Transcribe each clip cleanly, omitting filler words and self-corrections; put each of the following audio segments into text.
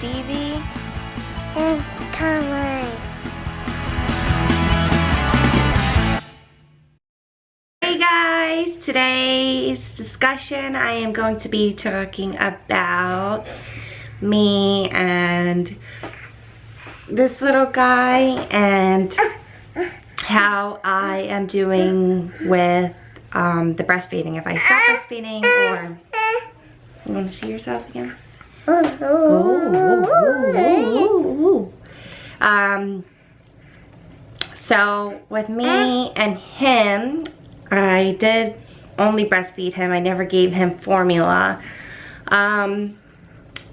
Stevie? Come on. Hey guys, today's discussion I am going to be talking about me and this little guy and how I am doing with the breastfeeding. If I stop breastfeeding, or you want to see yourself again? So with me and him, I did only breastfeed him. I never gave him formula. And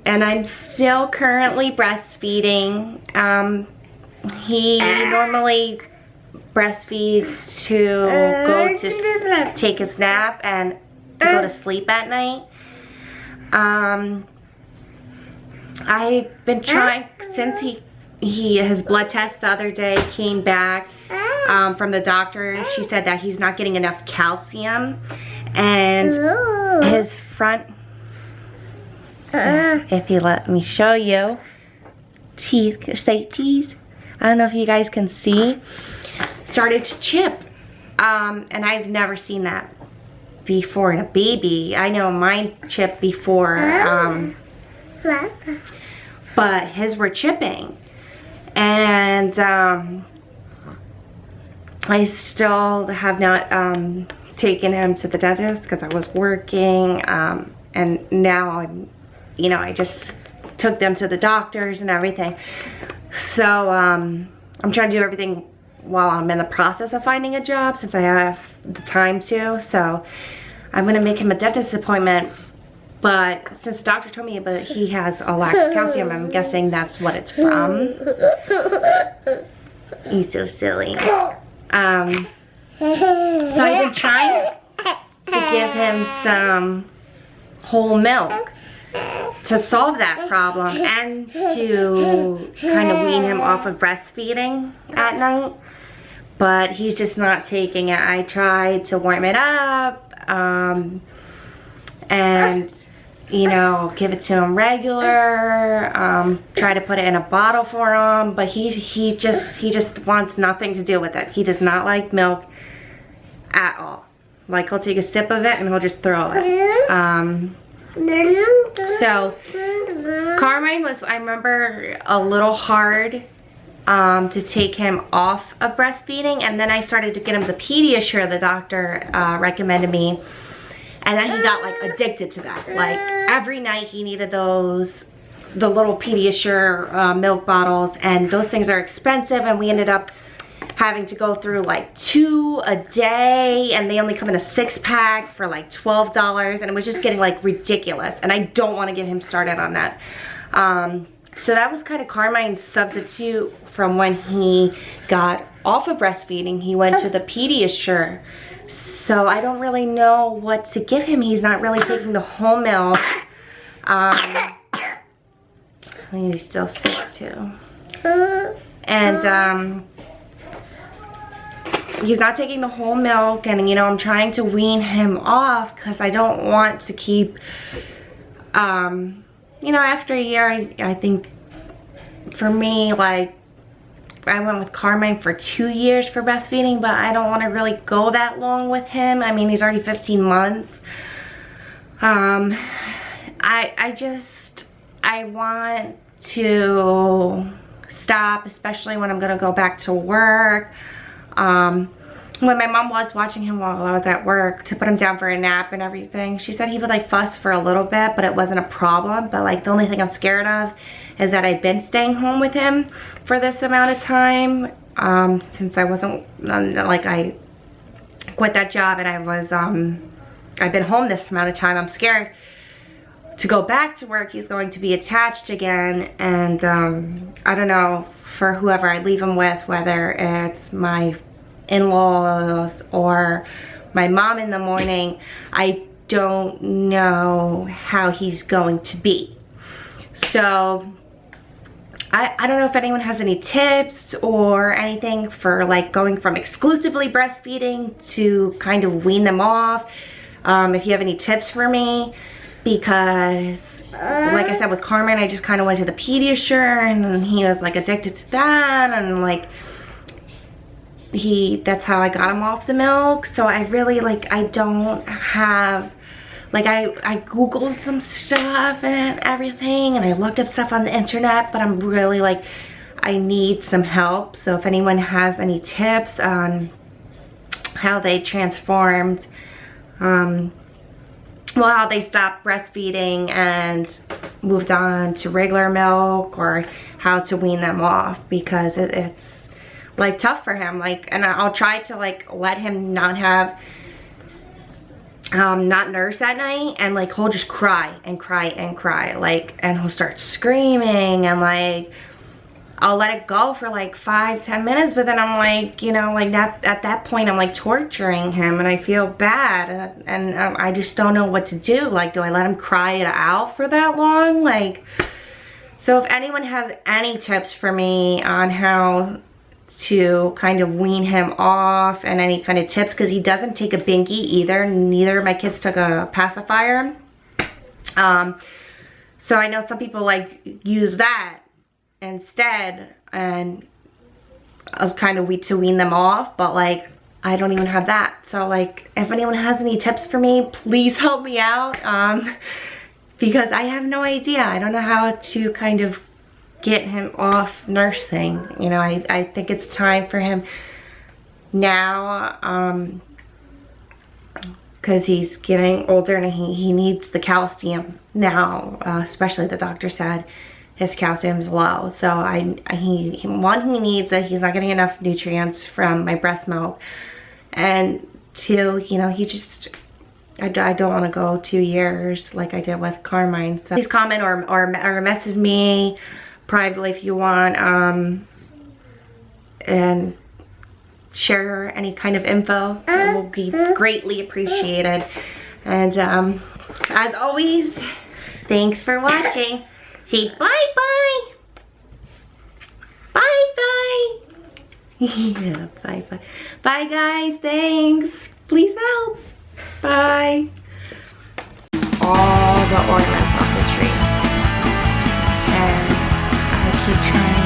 I'm still currently breastfeeding. He normally breastfeeds to go to take his nap and to go to sleep at night. I've been trying since his blood test the other day came back from the doctor. She said that he's not getting enough calcium, and his front, if you let me show you, teeth, say teeth, I don't know if you guys can see, started to chip, and I've never seen that before in a baby. I know mine chipped before, but his were chipping, and I still have not taken him to the dentist because I was working, and now I just took them to the doctors and everything. So I'm trying to do everything while I'm in the process of finding a job, since I have the time to. So I'm gonna make him a dentist appointment, but since the doctor told me but he has a lack of calcium, I'm guessing that's what it's from. He's so silly. So I've been trying to give him some whole milk to solve that problem and to kind of wean him off of breastfeeding at night, but he's just not taking it. I tried to warm it up and give it to him regular, try to put it in a bottle for him, but he just wants nothing to do with it. He does not like milk at all. Like, he'll take a sip of it and he'll just throw it. So Carmine was, I remember, a little hard to take him off of breastfeeding, and then I started to get him the Pediasure the doctor recommended me, and then he got like addicted to that. Like, every night he needed the little Pediasure milk bottles, and those things are expensive, and we ended up having to go through like 2 a day, and they only come in a 6-pack for like $12, and it was just getting like ridiculous, and I don't want to get him started on that. So that was kind of Carmine's substitute from when he got off of breastfeeding. He went to the Pediasure. So I don't really know what to give him. He's not really taking the whole milk. He's still sick too. And he's not taking the whole milk, and I'm trying to wean him off because I don't want to keep, after a year, I think for me, like, I went with Carmine for 2 years for breastfeeding, but I don't want to really go that long with him. I mean, he's already 15 months. I want to stop, especially when I'm gonna go back to work. When my mom was watching him while I was at work to put him down for a nap and everything, she said he would like fuss for a little bit, but it wasn't a problem. But like, the only thing I'm scared of is that I've been staying home with him for this amount of time, since I wasn't, like, I quit that job and I was, I've been home this amount of time. I'm scared to go back to work. He's going to be attached again, and I don't know, for whoever I leave him with, whether it's my in-laws or my mom in the morning, I don't know how he's going to be. So I don't know if anyone has any tips or anything for like going from exclusively breastfeeding to kind of wean them off. If you have any tips for me, because like I said, with Carmen, I just kind of went to the pediatrician, and he was like addicted to that, and like that's how I got him off the milk. So I really, like, I don't have, like, I googled some stuff and everything, and I looked up stuff on the internet, but I'm really like, I need some help. So if anyone has any tips on how they transformed, well, how they stopped breastfeeding and moved on to regular milk, or how to wean them off, because it's like tough for him. Like, and I'll try to like let him not have not nurse at night, and like he'll just cry and cry and cry, like, and he'll start screaming, and like I'll let it go for like 5-10 minutes, but then I'm like, you know, like that, at that point I'm like torturing him, and I feel bad, and I just don't know what to do. Like, do I let him cry it out for that long? Like, so if anyone has any tips for me on how to kind of wean him off, and any kind of tips, because he doesn't take a binky either. Neither of my kids took a pacifier. So I know some people like use that instead, and kind of to wean them off, but like I don't even have that. So like, if anyone has any tips for me, please help me out, because I have no idea. I don't know how to kind of get him off nursing. You know, I think it's time for him now, because he's getting older, and he needs the calcium now, especially the doctor said his calcium's low. So he needs it. He's not getting enough nutrients from my breast milk, and two, you know, he just, I don't want to go 2 years like I did with Carmine. So please comment or message me privately if you want, and share any kind of info. It will be greatly appreciated. And as always, thanks for watching. Say bye-bye. Bye-bye. Yeah, bye-bye. Bye, guys. Thanks. Please help. Bye. All the ornaments off the tree. And I keep trying